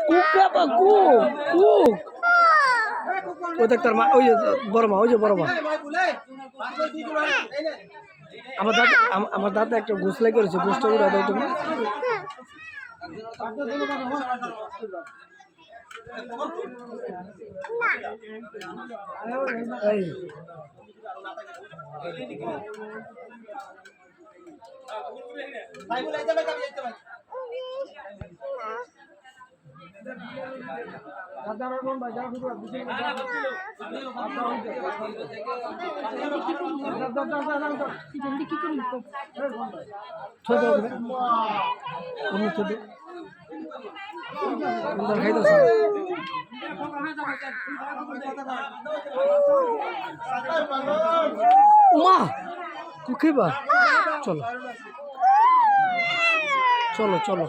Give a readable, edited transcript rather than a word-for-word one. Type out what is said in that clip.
Cook cook cook ওই দেখ তার মা, ওই যে বড় মা, ওই যে বড় মা। আমার দাদা একটা গোসলাই করেছে, গোসটা উড়া দাও তুমি। মা কুকিবা চলো চলো চলো।